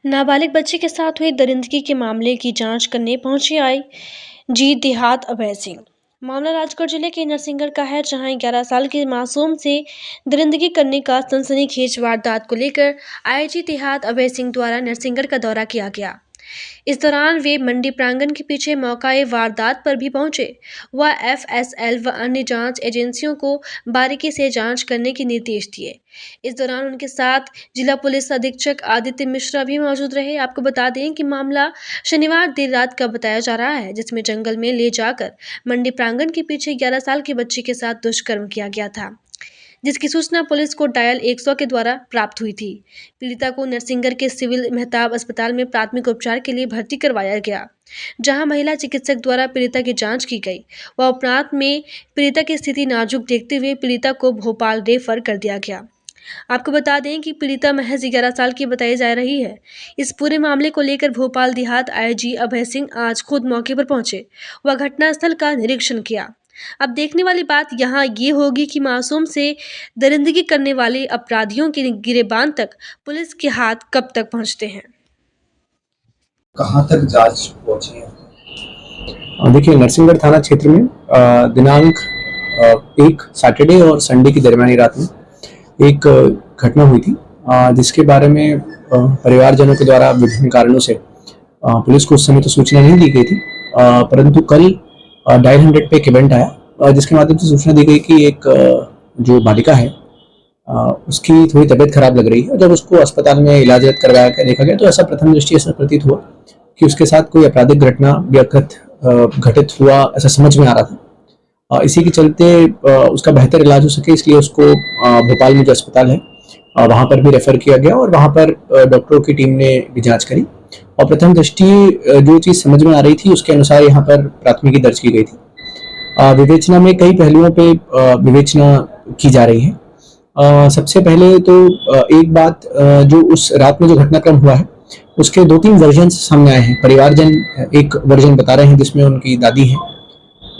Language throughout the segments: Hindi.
नाबालिग बच्ची के साथ हुई दरिंदगी के मामले की जांच करने पहुंचे आईजी देहात अभय सिंह। मामला राजगढ़ जिले के नरसिंहगढ़ का है, जहां 11 साल के मासूम से दरिंदगी करने का सनसनीखेज वारदात को लेकर आईजी देहात अभय सिंह द्वारा नरसिंहगढ़ का दौरा किया गया। इस दौरान वे मंडी प्रांगण के पीछे मौकाए वारदात पर भी पहुंचे। वह एफएसएल व अन्य जांच एजेंसियों को बारीकी से जांच करने के निर्देश दिए। इस दौरान उनके साथ जिला पुलिस अधीक्षक आदित्य मिश्रा भी मौजूद रहे। आपको बता दें कि मामला शनिवार देर रात का बताया जा रहा है, जिसमें जंगल में ले जाकर मंडी प्रांगण के पीछे 11 साल की बच्ची के साथ दुष्कर्म किया गया था, जिसकी सूचना पुलिस को डायल 100 के द्वारा प्राप्त हुई थी। पीड़िता को नरसिंहगढ़ के सिविल मेहताब अस्पताल में प्राथमिक उपचार के लिए भर्ती करवाया गया, जहां महिला चिकित्सक द्वारा पीड़िता की जांच की गई। वह उपरांत में पीड़िता की स्थिति नाजुक देखते हुए पीड़िता को भोपाल रेफर कर दिया गया। आपको बता दें कि पीड़िता महज 11 साल की बताई जा रही है। इस पूरे मामले को लेकर भोपाल देहात आईजी अभय सिंह आज खुद मौके पर पहुंचे। वह घटनास्थल का निरीक्षण किया। अब देखने वाली बात यहाँ ये होगी कि मासूम से दरिंदगी करने वाले अपराधियों के गिरेबान तक पुलिस के हाथ कब तक पहुँचते हैं। कहाँ तक जांच पहुंची है? देखिए, नरसिंहगढ़ थाना क्षेत्र में दिनांक 1 सैटरडे और संडे की दरमियानी रात में एक घटना हुई थी, जिसके बारे में परिवारजनों के द्वारा विभिन्न कारणों से पुलिस को उस समय तो सूचना नहीं दी गई थी, परंतु कल डायल 100 पे एक इवेंट आया, जिसके माध्यम से सूचना दी गई कि एक जो बालिका है उसकी थोड़ी तबीयत खराब लग रही है। जब उसको अस्पताल में इलाज करवाया देखा गया तो ऐसा प्रथम दृष्टि ऐसा प्रतीत हुआ कि उसके साथ कोई आपराधिक घटना घटित हुआ, ऐसा समझ में आ रहा था। इसी के चलते उसका बेहतर इलाज हो सके, इसलिए उसको भोपाल में जो अस्पताल है वहाँ पर भी रेफर किया गया और वहाँ पर डॉक्टरों की टीम ने भी जांच करी और प्रथम दृष्टि जो चीज़ समझ में आ रही थी उसके अनुसार यहाँ पर प्राथमिकी दर्ज की गई थी। विवेचना में कई पहलुओं पे विवेचना की जा रही है। सबसे पहले तो एक बात, जो उस रात में जो घटनाक्रम हुआ है उसके 2-3 वर्जन सामने आए हैं। परिवारजन एक वर्जन बता रहे हैं जिसमें उनकी दादी है,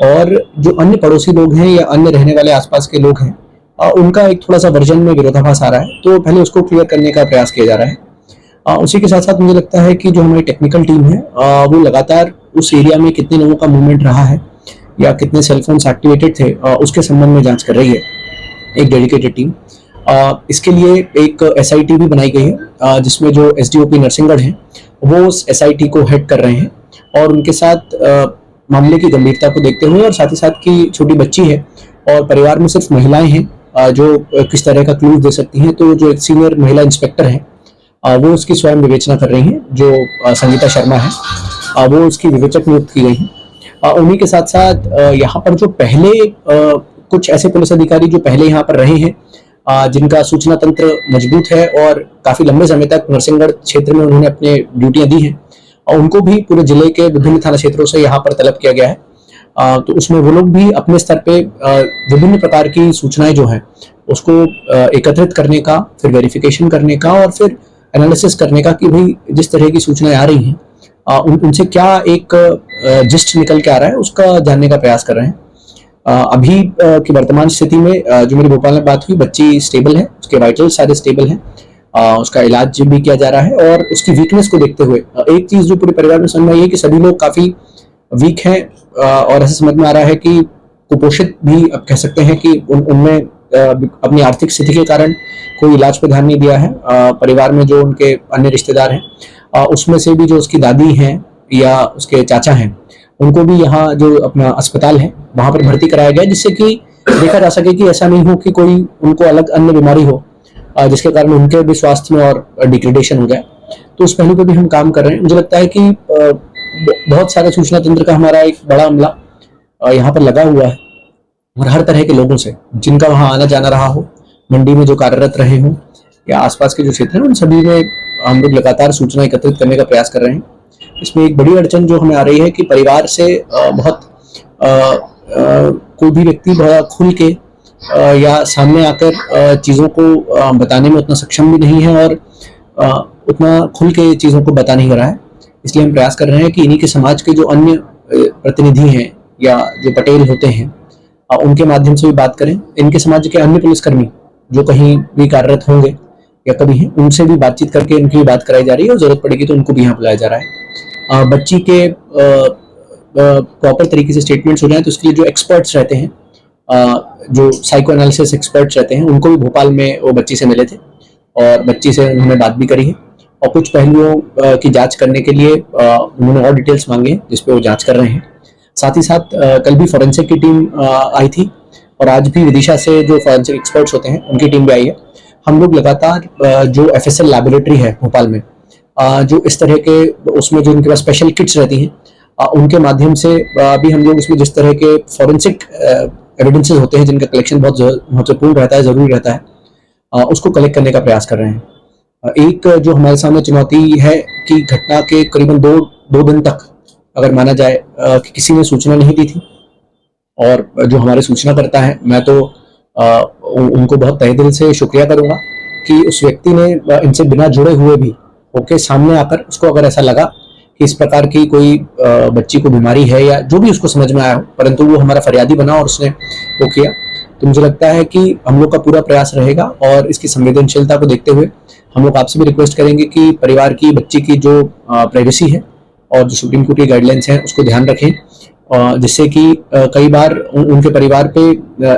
और जो अन्य पड़ोसी लोग हैं या अन्य रहने वाले आसपास के लोग हैं उनका एक थोड़ा सा वर्जन में विरोधाभास आ रहा है, तो पहले उसको क्लियर करने का प्रयास किया जा रहा है। उसी के साथ साथ मुझे लगता है कि जो हमारी टेक्निकल टीम है वो लगातार उस एरिया में कितने लोगों का मूवमेंट रहा है या कितने सेलफोन्स एक्टिवेटेड थे उसके संबंध में जांच कर रही है एक डेडिकेटेड टीम। इसके लिए एक SIT भी बनाई गई है, जिसमें जो SDOP नरसिंहगढ़ हैं वो उस SIT को हेड कर रहे हैं और उनके साथ मामले की गंभीरता को देखते हुए और साथ ही साथ की छोटी बच्ची है और परिवार में सिर्फ महिलाएं हैं जो किस तरह का क्लूज दे सकती हैं, तो जो एक सीनियर महिला इंस्पेक्टर है वो उसकी स्वयं विवेचना कर रही हैं, जो संगीता शर्मा है वो उसकी विवेचक नियुक्त की गई हैं। उन्हीं के साथ साथ यहाँ पर जो पहले कुछ ऐसे पुलिस अधिकारी जो पहले यहाँ पर रहे हैं, जिनका सूचना तंत्र मजबूत है और काफी लंबे समय तक नरसिंहगढ़ क्षेत्र में उन्होंने अपने ड्यूटियां दी हैं, और उनको भी पूरे जिले के विभिन्न थाना क्षेत्रों से यहाँ पर तलब किया गया है। तो उसमें वो लोग भी अपने स्तर पे विभिन्न प्रकार की सूचनाएं जो हैं उसको एकत्रित करने का, फिर वेरिफिकेशन करने का और फिर एनालिसिस करने का कि भाई जिस तरह की सूचनाएं आ रही हैं उनसे क्या एक जिस्ट निकल के आ रहा है उसका जानने का प्रयास कर रहे हैं। अभी की वर्तमान स्थिति में जो मेरी भोपाल में बात हुई, बच्ची स्टेबल है, उसके वाइटल सारे स्टेबल हैं, उसका इलाज भी किया जा रहा है और उसकी वीकनेस को देखते हुए एक चीज जो पूरे परिवार में समझ में आई है कि सभी लोग काफी वीक हैं और ऐसा समझ में आ रहा है कि कुपोषित भी अब कह सकते हैं कि उनमें अपनी आर्थिक स्थिति के कारण कोई इलाज पर ध्यान नहीं दिया है। परिवार में जो उनके अन्य रिश्तेदार हैं उसमें से भी जो उसकी दादी हैं या उसके चाचा हैं उनको भी यहाँ जो अपना अस्पताल है वहाँ पर भर्ती कराया गया, जिससे कि देखा जा सके कि ऐसा नहीं हो कि कोई उनको अलग अन्य बीमारी हो जिसके कारण उनके भी स्वास्थ्य में और डिग्रेडेशन हो जाए। तो उस पहलू पर भी हम काम कर रहे हैं। मुझे लगता है कि बहुत सारे सूचना तंत्र का हमारा एक बड़ा अमला यहाँ पर लगा हुआ है और हर तरह के लोगों से जिनका वहाँ आना जाना रहा हो, मंडी में जो कार्यरत रहे हों या आसपास के जो क्षेत्र हैं, उन सभी में हम लोग लगातार सूचना एकत्रित करने का प्रयास कर रहे हैं। इसमें एक बड़ी अड़चन जो हमें आ रही है कि परिवार से बहुत कोई भी व्यक्ति बहुत खुल के या सामने आकर चीज़ों को बताने में उतना सक्षम भी नहीं है और उतना खुल के चीज़ों को बता नहीं रहा है। इसलिए हम प्रयास कर रहे हैं कि इन्हीं के समाज के जो अन्य प्रतिनिधि हैं या जो पटेल होते हैं उनके माध्यम से भी बात करें। इनके समाज के अन्य पुलिसकर्मी जो कहीं भी कार्यरत होंगे या कभी हैं, उनसे भी बातचीत करके उनकी भी बात कराई जा रही है और जरूरत पड़ेगी तो उनको भी यहाँ बुलाया जा रहा है। बच्ची के प्रॉपर तरीके से स्टेटमेंट्स हो जाए तो उसके लिए जो एक्सपर्ट्स रहते हैं, जो साइको एनालिसिस एक्सपर्ट्स रहते हैं, उनको भी भोपाल में वो बच्ची से मिले थे और बच्ची से उन्होंने बात भी करी है और कुछ पहलुओं की जांच करने के लिए उन्होंने और डिटेल्स मांगे हैं जिस पे वो जांच कर रहे हैं। साथ ही साथ कल भी फॉरेंसिक की टीम आई थी और आज भी विदिशा से जो फॉरेंसिक एक्सपर्ट्स होते हैं उनकी टीम भी आई है। हम लोग लगातार जो FSL लैबोरेटरी है भोपाल में, जो इस तरह के उसमें जो उनके पास स्पेशल किट्स रहती हैं, उनके माध्यम से भी हम लोग इसमें जिस तरह के फॉरेंसिक एविडेंसेस होते हैं जिनका कलेक्शन बहुत महत्वपूर्ण रहता है, जरूरी रहता है, उसको कलेक्ट करने का प्रयास कर रहे हैं। एक जो हमारे सामने चुनौती है कि घटना के करीबन दो दिन तक अगर माना जाए कि किसी ने सूचना नहीं दी थी और जो हमारे सूचना करता है, मैं तो उनको बहुत तहे दिल से शुक्रिया करूंगा कि उस व्यक्ति ने इनसे बिना जुड़े हुए भी ओके सामने आकर उसको अगर ऐसा लगा कि इस प्रकार की कोई बच्ची को बीमारी है या जो भी उसको समझ में आया हो, परंतु वो हमारा फरियादी बना और उसने वो किया, तो मुझे लगता है कि हम लोग का पूरा प्रयास रहेगा और इसकी संवेदनशीलता को देखते हुए हम लोग आपसे भी रिक्वेस्ट करेंगे कि परिवार की बच्ची की जो प्राइवेसी है और जो सुप्रीम कोर्ट की गाइडलाइंस हैं उसको ध्यान रखें, जिससे कि कई बार उनके परिवार पे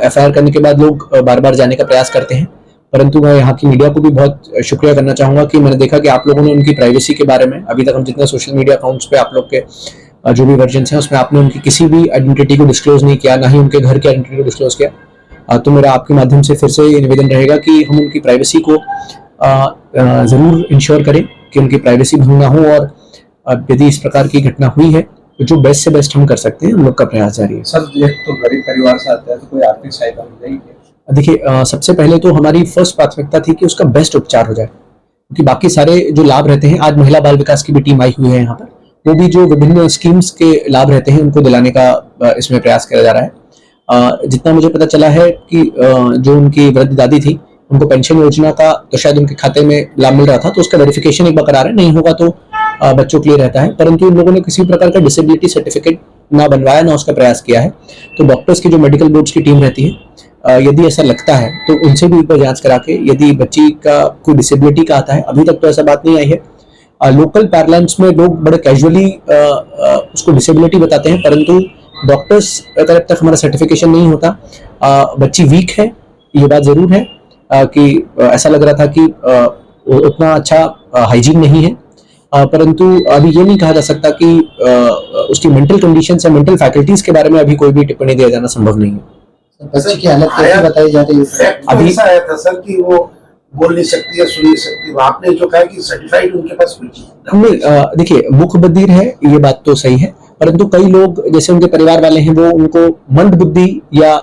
FIR करने के बाद लोग बार बार जाने का प्रयास करते हैं। परंतु मैं यहाँ की मीडिया को भी बहुत शुक्रिया करना चाहूंगा कि मैंने देखा कि आप लोगों ने उनकी प्राइवेसी के बारे में, अभी तक हम जितने सोशल मीडिया अकाउंट्स पे आप लोग के जो भी वर्जन हैं उसमें आपने उनकी किसी भी आइडेंटिटी को डिस्क्लोज नहीं किया, ना ही उनके घर की आइडेंटिटी को डिस्क्लोज किया। तो मेरा आपके माध्यम से फिर से ये निवेदन रहेगा कि हम उनकी प्राइवेसी को जरूर इंश्योर करें कि उनकी प्राइवेसी भंग ना हो और यदि इस प्रकार की घटना हुई है तो जो बेस्ट से बेस्ट हम कर सकते हैं हम लोग का प्रयास जारी है। सर, ये तो गरीब परिवार से आता है तो कोई आर्थिक सहायता मिल जाएगी? देखिए, सबसे पहले तो हमारी फर्स्ट प्राथमिकता थी कि उसका बेस्ट उपचार हो जाए, क्योंकि बाकी सारे जो लाभ रहते हैं, आज महिला बाल विकास की भी टीम आई हुई है यहाँ पर, वो भी जो विभिन्न स्कीम्स के लाभ रहते हैं उनको दिलाने का इसमें प्रयास किया जा रहा है। जितना मुझे पता चला है कि जो उनकी वृद्ध दादी थी उनको पेंशन योजना का तो शायद उनके खाते में लाभ मिल रहा था, तो उसका वेरिफिकेशन एक बार करा रहे हैं, नहीं होगा तो बच्चों के लिए रहता है, परंतु इन लोगों ने किसी प्रकार का डिसेबिलिटी सर्टिफिकेट ना बनवाया ना उसका प्रयास किया है। तो डॉक्टर्स की जो मेडिकल बोर्ड्स की टीम रहती है, यदि ऐसा लगता है तो उनसे भी एक बार जांच करा के यदि बच्ची का कोई डिसेबिलिटी का आता है, अभी तक तो ऐसा बात नहीं आई है। लोकल पैरलेंस में लोग बड़े कैजुअली उसको डिसेबिलिटी बताते हैं, परंतु डॉक्टर्स का जब तक हमारा सर्टिफिकेशन नहीं होता, बच्ची वीक है ये बात जरूर है कि ऐसा लग रहा था कि उतना अच्छा हाइजीन नहीं है, परंतु अभी ये नहीं कहा जा सकता कि उसकी मेंटल कंडीशन या मेंटल फैकल्टीज के बारे में अभी कोई भी टिप्पणी दिया जाना संभव नहीं है। बच्ची की हालत कैसी बताई जा रही है? अभी ऐसा आया था सर कि वो बोल नहीं सकती है, सुन नहीं सकती, आपने जो कहा कि सर्टिफाइड उनके पास कुछ नहीं, देखिए मुख बधिर है ये बात तो सही है, परंतु कई लोग जैसे उनके परिवार वाले हैं वो उनको मंद बुद्धि या